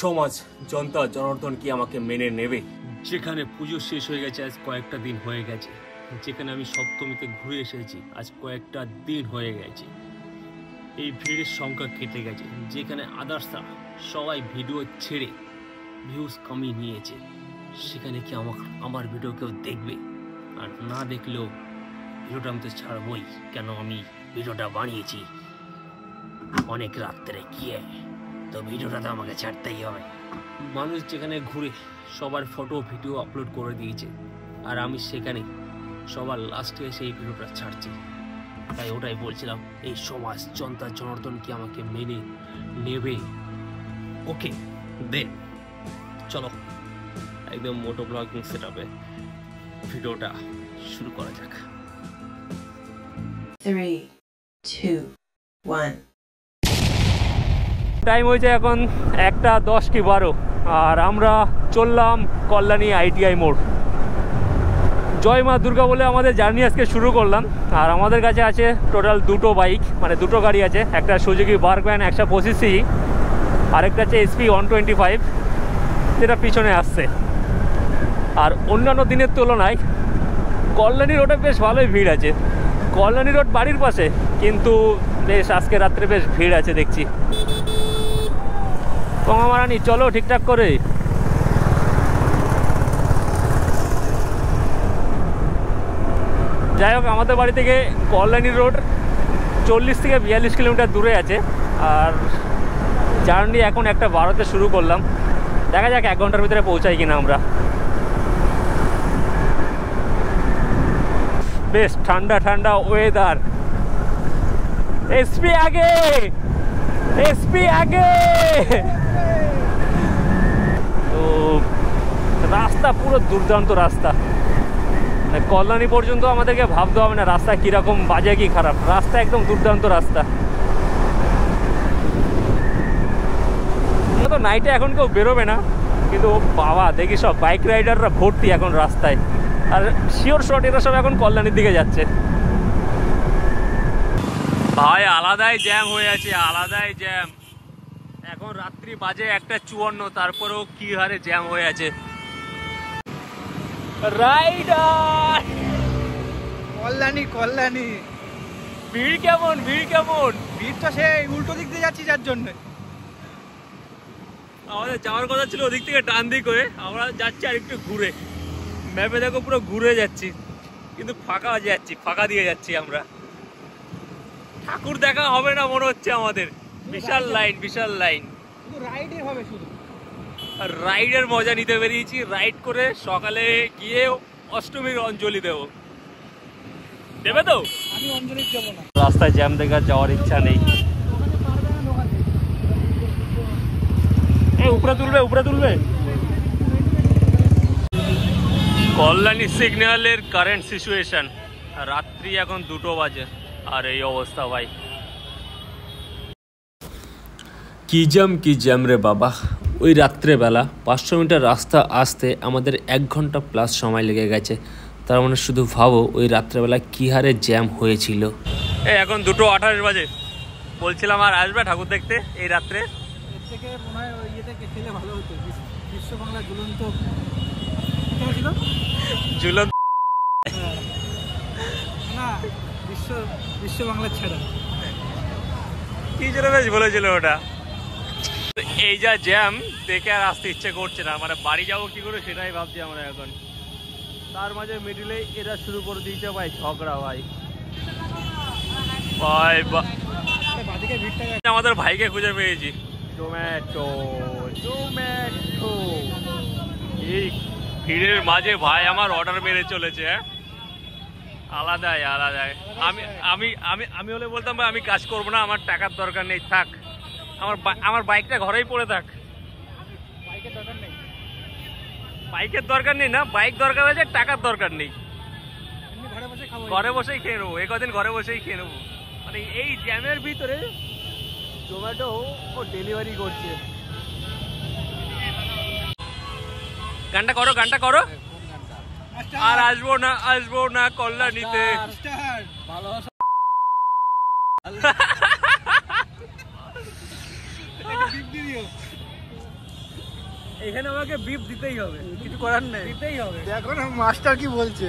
সমাজ জনতা জনার্দন কি আমাকে মেনে নেবে? যেখানে পুজো শেষ হয়ে গেছে আজ কয়েকটা দিন হয়ে গেছে, যেখানে আমি সপ্তমীতে ঘুরে এসেছি আজ কয়েকটা দিন হয়ে গেছে, এই ভিড়ের সংখ্যা কেটে গেছে। যেখানে আদার্সরা সবাই ভিডিও ছেড়ে ভিউজ কমিয়ে নিয়েছে, সেখানে কি আমার ভিডিও কেউ দেখবে? আর না দেখলেও ভিডিওটা আমি তো ছাড়বই, কেন আমি ভিডিওটা বানিয়েছি অনেক রাত্রে গিয়ে, তো ভিডিওটা তো আমাকে ছাড়তেই হবে। মানুষ যেখানে ঘুরে সবার ফটো ভিডিও আপলোড করে দিয়েছে, আর আমি সেখানে সবার লাস্টে এসে এই ভিডিওটা ছাড়ছি। তাই ওটাই বলছিলাম, এই সমাজ জনতা জনার্দন কি আমাকে মেনে নেবে? ওকে দেন চলো একদম মোটো ব্লগিং সেটআপে ভিডিওটা শুরু করা যাক। 3, 2, 1। টাইম হয়েছে এখন 1:10 কি 12, আর আমরা চললাম কল্যাণী ITI মোড়। জয় মা দুর্গা বলে আমাদের জার্নি আজকে শুরু করলাম। আর আমাদের কাছে আছে টোটাল দুটো বাইক, মানে দুটো গাড়ি আছে, একটা সুজুকি বার্গম্যান 125cc, আরেকটা আছে SP 125 যেটা পিছনে আসছে। আর অন্যান্য দিনের তুলনায় কল্যাণী রোডে বেশ ভালোই ভিড় আছে। কল্যাণী রোড বাড়ির পাশে, কিন্তু বেশ আজকে রাত্রে বেশ ভিড় আছে দেখছি। কমামারানি চলো ঠিকঠাক করে। যাই হোক, আমাদের বাড়ি থেকে কল্যাণী রোড 40 থেকে 42 কিলোমিটার দূরে আছে। আর জার্নি এখন 1:12-তে শুরু করলাম, দেখা যাক 1 ঘন্টার ভিতরে পৌঁছাই কিনা আমরা। বেশ ঠান্ডা ঠান্ডা ওয়েদার। SP আগে, SP আগে। তো রাস্তা পুরো দুর্দান্ত রাস্তা, কল্যাণী পর্যন্ত আমাদেরকে ভাবতে হবে না রাস্তা কীরকম বাজে কি খারাপ, রাস্তা একদম দুর্দান্ত রাস্তা। তো নাইটে এখন কেউ বেরোবে না, কিন্তু বাবা দেখি সব বাইক রাইডাররা ভর্তি এখন রাস্তায়। আর শিওর শট এরা সব এখন কল্যাণীর দিকে যাচ্ছে। ভাই আলাদাই জ্যাম হয়ে আছে, আলাদাই জ্যাম। এখন রাত্রি বাজে 1:54, তারপরেও কি হারে জ্যাম হয়ে আছে। রাইডার কল্যাণী কল্যাণী ভিড় কেমন? ভিড় কেমন? ভিড় তো সেই উল্টো দিক দিয়ে যাচ্ছি, যার জন্য আমাদের যাওয়ার কথা ছিল ওদিক থেকে ডান দিক হয়ে, আমরা যাচ্ছি আর একটু ঘুরে। ম্যাপে দেখো পুরো ঘুরে যাচ্ছি, কিন্তু ফাঁকা যাচ্ছি, ফাঁকা দিয়ে যাচ্ছি আমরা। ঠাকুর দেখা হবে না মনে হচ্ছে আমাদের, বিশাল লাইন, বিশাল লাইন। রাইডে হবে শুধু, রাইডের মজা নিতে বেরিয়েছি। রাইড করে সকালে গিয়ে অষ্টমীর অঞ্জলি দেবো। দেবে তো? আমি অঞ্জলি দেবো না। রাস্তায় জ্যাম দেখে যাওয়ার ইচ্ছা নেই। উপরে তুলবে, উপরে তুলবে। কল্যাণী সিগন্যালের কারেন্ট সিচুয়েশন, রাত্রি এখন 2টো বাজে, আর এই অবস্থা ভাই। কি জ্যাম রে বাবা। ওই রাত্রেবেলা 500 মিটার রাস্তা আসতে আমাদের 1 ঘন্টা প্লাস সময় লেগে গেছে। তার মানে শুধু ভাবো ওই রাত্রেবেলা কি হারে জ্যাম হয়েছিল। এখন 2:28 বাজে। বলছিলাম আর আসবে ঠাকুর দেখতে এই রাত্রে? এর থেকে মনে হয় ওই ইয়েতে খেলে ভালো হতো, বিশ্ব বাংলা ঝুলন্ত ঝুলন্ত না, বিশ্ব বাংলা ছেড়া কি যেন বেশ বলেছিল ওটা। এই যা জ্যাম দেখে আর আসতে ইচ্ছে করছে না, মানে বাড়ি যাবো কি করে সেটাই ভাবছি আমরা এখন। তার মাঝে মিডিলে এরা শুরু করে দিয়েছে ভাই ঝগড়া। ভাই ভাই আমাদের ভাইকে খুঁজে পেয়েছি। Tomato tomato. এই ভিড়ের মাঝে ভাই আমার অর্ডার মেরে চলেছে। আলাদাই আলাদাই। আমি হলে বলতাম ভাই আমি কাজ করবো না, আমার টাকার দরকার নেই, থাক আমার বাইকটা ঘরেই পড়ে থাক। বাইকের দরকার নেই, বাইকের দরকার নেই না, বাইক দরকার আছে, টাকার দরকার নেই। ঘরে বসে খাবো, ঘরে বসেই খেয়ে নেবো, কদিন ঘরে বসেই খেয়ে নেবো। মানে এই জ্যামের ভিতরে জোম্যাটো ও ডেলিভারি করছে। গানটা করো, গানটা করো। আর আসবো না কল্যাণীতে। ভালোবাসা এখানে আমাকে বিপ দিতেই হবে, কিছু করার নেই, দিতেই হবে। দেখো না মাস্টার কি বলছে।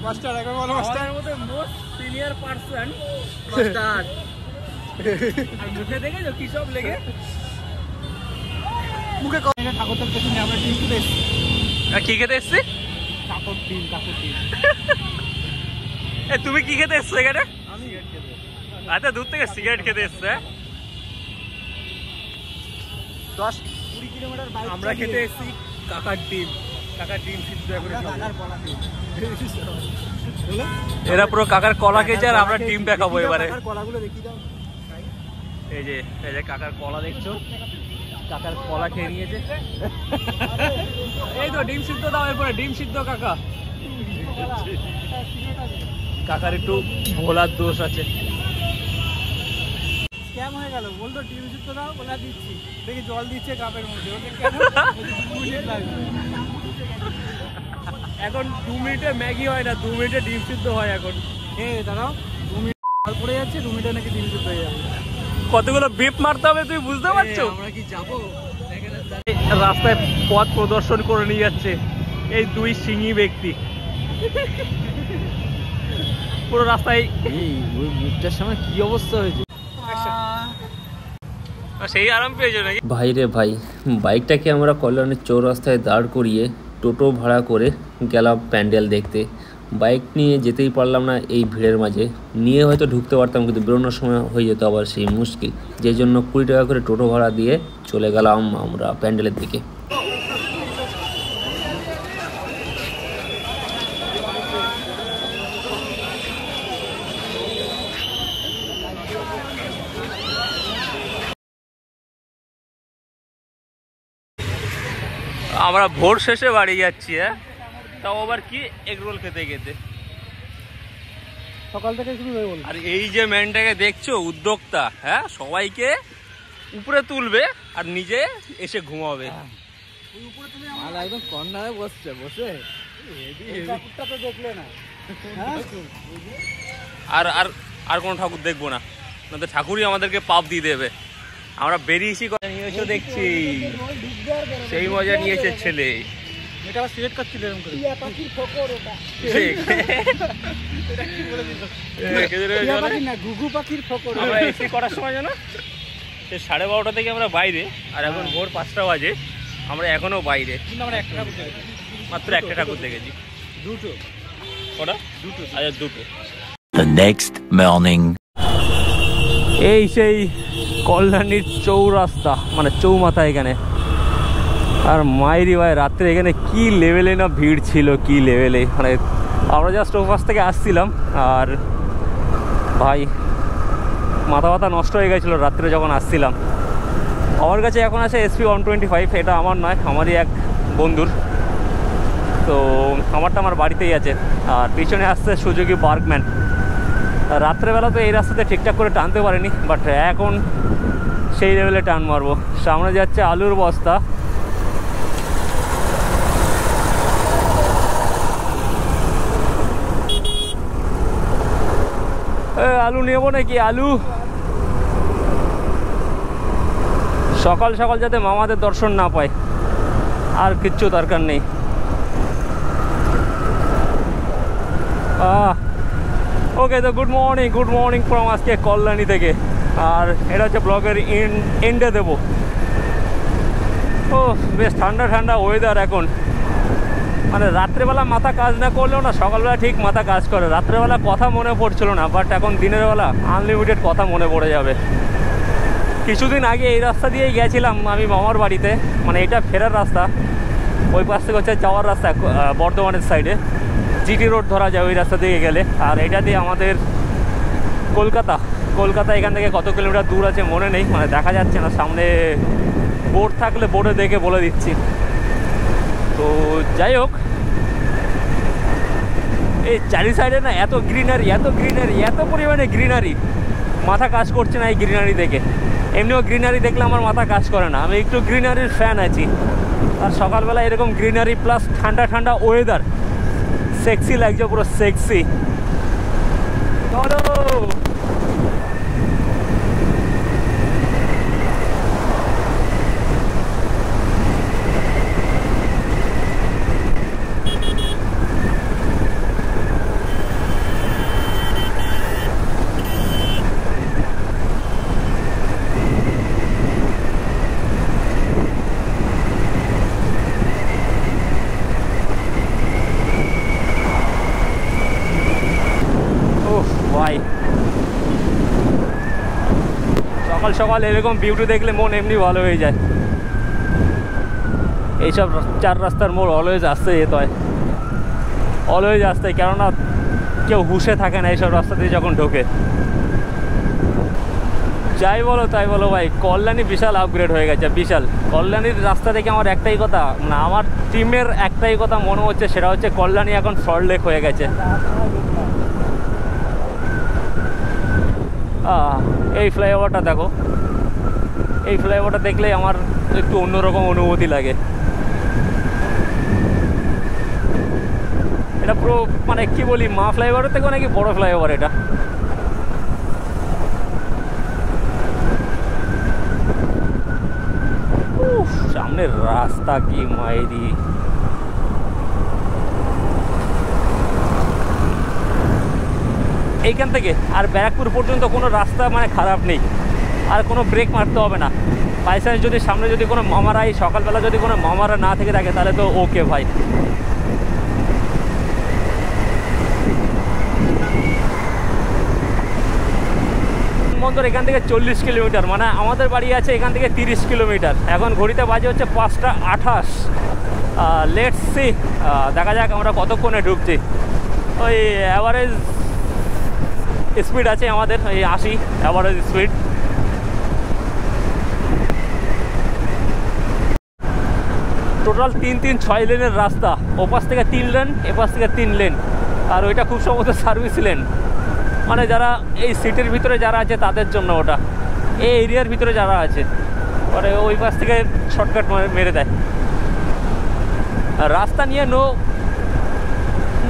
মাস্টার এখন বলো মাস্টার। আমাদের মধ্যে মোস্ট সিনিয়র পারসন মাস্টার। আর মুখে দেখেছো কি সব লেগে? মুখে ঠাকুরটার পেছনে আমরা ডিম খেতে এসেছি। কি খেতে এসছি? কাকুর ডিম। তুমি কি খেতে এসছো এখানে? আমি সিগারেট খেতে। আচ্ছা, দূর থেকে সিগারেট খেতে এসছে। 10-20 কিলোমিটার বাইক আমরা খেতে এসছি কাকার ডিম সিদ্ধ করে। এরা পুরো কাকার কলা খেয়েছে আর আমরা ডিম দেখাবো এবারে। কলাগুলো দেখি দাও। এই যে কাকার কলা দেখছো, কাকার কলা খেয়ে নিয়েছে। এই তো ডিম সিদ্ধ দাও, এরপরে ডিম সিদ্ধ কাকা। কাকার একটু ভোলার দোষ আছে। স্ক্যাম হয়ে গেল, বলতো ডিম সিদ্ধ দাও, বলে দিচ্ছি, দেখি জল দিচ্ছে কাপের মধ্যে। ওটা কেন? 2 মিনিট লাগবে। এখন 2 মিনিটে ম্যাগি হয় না, 2 মিনিটে ডিম সিদ্ধ হয় এখন। দাঁড়াও, 2 মিনিট জল পড়ে যাচ্ছে, 2 মিনিটে নাকি ডিম সিদ্ধ হয়ে যাবে। কতগুলো বিপ মারতে হবে তুমি বুঝতে পারছো? আমরা কি যাবো? রাস্তায় পথ প্রদর্শন করে নিয়ে যাচ্ছে এই 2 সিঙি ব্যক্তি। পুরো রাস্তায় ওই মুখটার সময় কি অবস্থা হয়েছে, সেই আরাম পেয়েছো নাকি? ভাই রে ভাই, বাইকটাকে আমরা কল্যাণীর চৌরাস্তায় দাঁড় করিয়ে টোটো ভাড়া করে গেলাম প্যান্ডেল দেখতে। বাইক নিয়ে যেতেই পারলাম না এই ভিড়ের মাঝে, নিয়ে হয়তো ঢুকতে পারতাম কিন্তু বেরোনোর সময় হয়ে যেত আবার সেই মুশকিল, যে জন্য 20 টাকা করে টোটো ভাড়া দিয়ে চলে গেলাম আমরা প্যান্ডেলের দিকে। আমরা ভোর শেষে বাড়ি যাচ্ছি, তাও আবার কি এগরোল খেতে খেতে। সকাল থেকে শুরু হয়ে বলবো। আর এই যে ম্যানটাকে দেখছো, উদ্যোক্তা, সবাইকে উপরে তুলবে আর নিজে এসে ঘুমাবে। একদম কর্নারে বসছে, বসে তো দেখলে না। আর আর আর কোনো ঠাকুর দেখবো না, নয়তো ঠাকুরই আমাদেরকে পাপ দিয়ে দেবে। আমরা বেরিয়েছি, নিয়েছো দেখছি, সেই মজা নিয়েছে ছেলে। এটা আবার সিগারেট খাচ্ছিল এরকম করে। ঘুঘু পাখির ফকর। আমরা এসি করার সময় জানো, সে 12:30 থেকে আমরা বাইরে, আর এখন ভোর 5টা বাজে, আমরা এখনো বাইরে। আমরা একটা ঠাকুর দেখেছি, মাত্র একটা ঠাকুর দেখেছি। দুটো। কটা? দুটো। আচ্ছা, দুটো। The next morning. এই সেই কল্যাণীর চৌরাস্তা, মানে চৌমাথা এখানে। আর মাইরি ভাই, রাত্রে এখানে কি লেভেলে না ভিড় ছিল, কি লেভেলে। মানে আমরা জাস্ট ওপাশ থেকে আসছিলাম, আর ভাই মাথা ব্যথা নষ্ট হয়ে গেছিলো রাত্রে যখন আসছিলাম। আমার কাছে এখন আছে SP 125, এটা আমার নয়, আমারই এক বন্ধুর। তো আমারটা আমার বাড়িতেই আছে, আর পিছনে আসছে সুজুকি বার্কম্যান। রাত্রেবেলা তো এই রাস্তাতে ঠিকঠাক করে টানতে পারিনি, বাট এখন সেই লেভেলে টান মারবো। সামনে যাচ্ছে আলুর বস্তা। আলু নেবো নাকি? আলু সকাল সকাল যাতে মামাদের দর্শন না পায়, আর কিচ্ছু দরকার নেই। ওকে, তো গুড মর্নিং ফ্রম আজকে কল্যাণী থেকে। আর এটা হচ্ছে ব্লগের এন্ডে দেবো। ও বেশ ঠান্ডা ঠান্ডা ওয়েদার এখন। মানে রাত্রেবেলা মাথা কাজ না করলেও না, সকালবেলা ঠিক মাথা কাজ করে। রাত্রেবেলা কথা মনে পড়ছিল না, বাট এখন দিনের বেলা আনলিমিটেড কথা মনে পড়ে যাবে। কিছুদিন আগে এই রাস্তা দিয়েই গেছিলাম আমি মামার বাড়িতে, মানে এটা ফেরার রাস্তা। ওই পাশ থেকে হচ্ছে যাওয়ার রাস্তা বর্ধমানের সাইডে, জিটি রোড ধরা যায় ওই রাস্তা দিয়ে গেলে। আর এটা দিয়ে আমাদের কলকাতা এখান থেকে কত কিলোমিটার দূর আছে মনে নেই, মানে দেখা যাচ্ছে না। সামনে বোর্ড থাকলে বোর্ডে দেখে বলে দিচ্ছি। তো যাই হোক, এই চারি সাইডে না এত গ্রিনারি, এত পরিমাণে গ্রিনারি, মাথা কাজ করছে না এই গ্রিনারি দেখে। এমনিও গ্রিনারি দেখলে আমার মাথা কাজ করে না, আমি একটু গ্রিনারির ফ্যান আছি। আর সকালবেলা এরকম গ্রিনারি প্লাস ঠান্ডা ঠান্ডা ওয়েদার, সেক্সি লাগছে, পুরো সেক্সি। সকাল এরকম বিউটি দেখলে মন এমনি ভালো হয়ে যায়। এইসব 4 রাস্তার মোড় অলওয়েজ আসতে যেতে হয়, অলওয়েজ আসতে, কেননা কেউ হুঁশে থাকে না এইসব রাস্তা দিয়ে যখন ঢোকে। যাই বলো তাই বলো ভাই, কল্যাণী বিশাল আপগ্রেড হয়ে গেছে, বিশাল। কল্যাণীর রাস্তা থেকে আমার একটাই কথা, না আমার টিমের একটাই কথা মনে হচ্ছে, সেটা হচ্ছে কল্যাণী এখন সল্টলেক হয়ে গেছে। এই ফ্লাইওভারটা দেখো, এই ফ্লাইওভারটা দেখলেই আমার একটু অন্যরকম অনুভূতি লাগে। এটা পুরো মানে কি বলি, মা ফ্লাইওভারের থেকে নাকি বড় ফ্লাইওভার এটা। সামনের রাস্তা কি মাইরি, এইখান থেকে আর ব্যারাকপুর পর্যন্ত কোনো রাস্তা মানে খারাপ নেই, আর কোনো ব্রেক মারতে হবে না। বাই চান্স যদি সামনে যদি কোনো মামারা, এই সকালবেলা যদি কোনো মামারা না থেকে থাকে তাহলে তো ওকে ভাই। বন্দর এখান থেকে 40 কিলোমিটার, মানে আমাদের বাড়ি আছে এখান থেকে 30 কিলোমিটার। এখন ঘড়িতে বাজে হচ্ছে 5:28। লেটস সি, দেখা যাক আমরা কতক্ষণে ঢুকছি। ওই অ্যাভারেজ স্পিড আছে আমাদের, এই 80 অ্যাভারেজ স্পিড। টোটাল 3-6 লেনের রাস্তা, ওপাশ থেকে 3 লেন, এপাশ থেকে 3 লেন, আর ওইটা খুব সম্ভবত সার্ভিস লেন, মানে যারা এই সিটির ভিতরে যারা আছে তাদের জন্য ওটা, এই এরিয়ার ভিতরে যারা আছে পরে ওই পাশ থেকে শর্টকাট মেরে দেয়। রাস্তা নিয়ে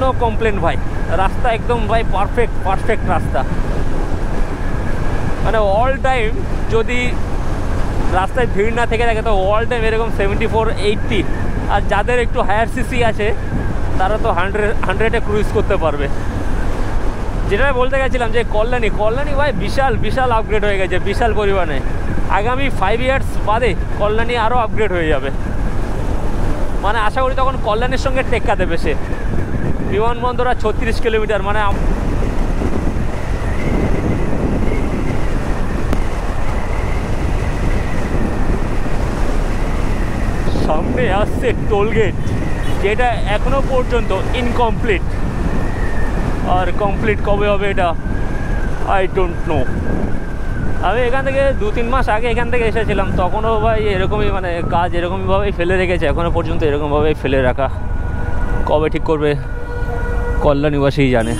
নো কমপ্লেন ভাই, রাস্তা একদম ভাই পারফেক্ট রাস্তা। মানে অল টাইম যদি রাস্তায় ভিড় না থেকে থাকে তো অল টাইম এরকম 74-80, আর যাদের একটু হায়ার সিসি আছে তারা তো 100-এ ক্রুজ করতে পারবে। যেটা বলতে গেছিলাম যে কল্যাণী ভাই বিশাল আপগ্রেড হয়ে গেছে, বিশাল পরিমাণে। আগামী 5 ইয়ার্স বাদে কল্যাণী আরও আপগ্রেড হয়ে যাবে, মানে আশা করি তখন কল্যাণীর সঙ্গে টেক্কা দেবে সে। বিমানবন্দর আর 36 কিলোমিটার, মানে সামনে আসছে টোলগেট, যেটা এখনো পর্যন্ত ইনকমপ্লিট, আর কমপ্লিট কবে হবে এটা আই ডোন্ট নো। আমি এখান থেকে 2-3 মাস আগে এখান থেকে এসেছিলাম, তখনও ভাই এরকমই মানে কাজ এরকমভাবেই ফেলে রেখেছে, এখনও পর্যন্ত এরকমভাবেই ফেলে রাখা। কবে ঠিক করবে কল্যাণীবাসীই জানে।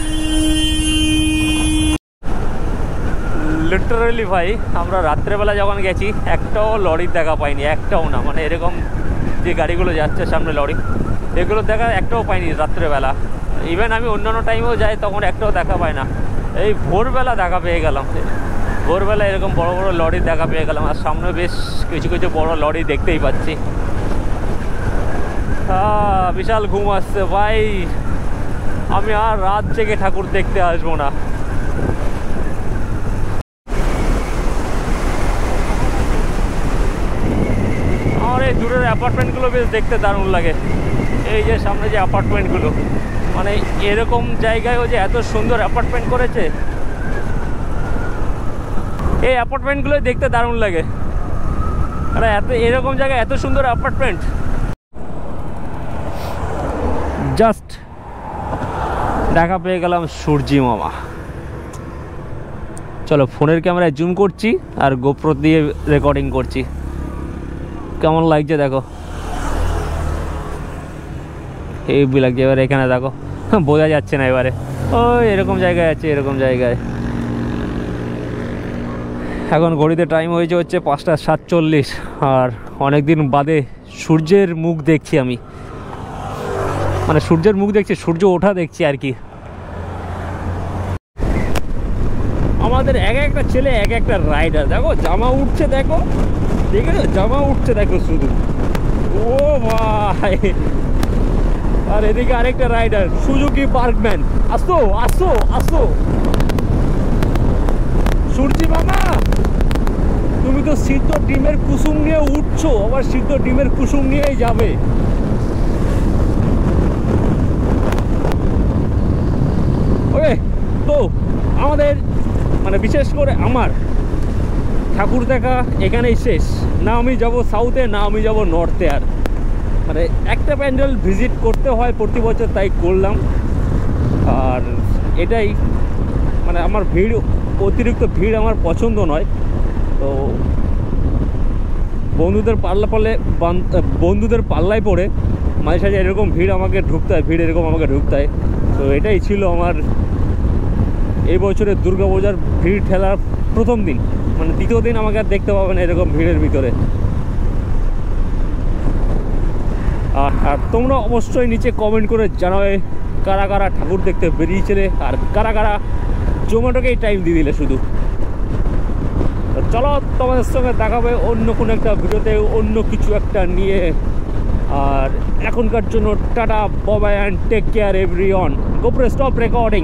লিটারালি ভাই আমরা রাত্রেবেলা যখন গেছি একটাও লরির দেখা পাইনি, একটাও না, মানে এরকম যে গাড়িগুলো যাচ্ছে সামনে লরি, এগুলো দেখা একটাও পাইনি রাত্রেবেলা। ইভেন আমি অন্যান্য টাইমেও যাই তখন একটাও দেখা পাই না, এই ভোরবেলা দেখা পেয়ে গেলাম। ভোরবেলা এরকম বড় বড় লরির দেখা পেয়ে গেলাম, আর সামনে বেশ কিছু বড় লরি দেখতেই পাচ্ছি। বিশাল ঘুম আসছে ভাই, আমি আর রাত জেগে ঠাকুর দেখতে আসবো না। আমার এই দূরের অ্যাপার্টমেন্টগুলো বেশ দেখতে দারুণ লাগে, এই যে সামনে যে অ্যাপার্টমেন্টগুলো, মানে এরকম জায়গায়ও যে এত সুন্দর অ্যাপার্টমেন্ট করেছে, এই অ্যাপার্টমেন্টগুলো দেখতে দারুণ লাগে। মানে এরকম জায়গায় এত সুন্দর অ্যাপার্টমেন্ট, জাস্ট দেখা পেয়ে গেলাম সূর্যি মামা। চলো ফোনের ক্যামেরায় জুম করছি আর গোপ্রো দিয়ে রেকর্ডিং করছি, কেমন লাগছে দেখো, হেভি লাগছে। এবারে এখানে দেখো বোঝা যাচ্ছে না, এবারে ওই এরকম জায়গায় আছে, এরকম জায়গায়। এখন ঘড়িতে টাইম হয়েছে হচ্ছে 5:47, আর অনেকদিন বাদে সূর্যের মুখ দেখছি আমি, মানে সূর্যের মুখ দেখছি, সূর্য ওঠা দেখছি আর কি। আমাদের এক একটা ছেলে এক একটা রাইডার, দেখো জামা উঠছে, দেখো দেখেছো জামা উঠছে, দেখো শুধু, ও ভাই। আর এদিকে আরেকটা রাইডার সুজুকি পার্কম্যান, আসো আসো আসো সূর্যি মামা, তুমি তো সিদ্ধ ডিমের কুসুম নিয়ে উঠছো, আবার সিদ্ধ ডিমের কুসুম নিয়েই যাবে। ওকে, তো আমাদের মানে বিশেষ করে আমার ঠাকুর দেখা এখানেই শেষ, না আমি যাব সাউথে না আমি যাব নর্থে। আর মানে একটা প্যান্ডেল ভিজিট করতে হয় প্রতি বছর, তাই করলাম। আর এটাই মানে আমার ভিড়, অতিরিক্ত ভিড় আমার পছন্দ নয়। তো বন্ধুদের পাল্লায় পড়ে মাঝে সাঝে এরকম ভিড় আমাকে ঢুকতে হয়, এরকম আমাকে ঢুকতে হয়। তো এটাই ছিল আমার এই বছরের দুর্গাপূজার ভিড় ঠেলার প্রথম দিন। মানে দ্বিতীয় দিন আমাকে আর দেখতে পাবেন এরকম ভিড়ের ভিতরে। আর তোমরা অবশ্যই নিচে কমেন্ট করে জানাবে কারা কারা ঠাকুর দেখতে বেরিয়েছিলে, আর কারা কারা জোম্যাটোকেই টাইম দিয়ে দিলে শুধু। চলো তোমাদের সঙ্গে দেখাবে অন্য কোনো একটা ভিডিওতে অন্য কিছু একটা নিয়ে। আর এখনকার জন্য টাটা, bye bye and take care everyone. Go press stop recording.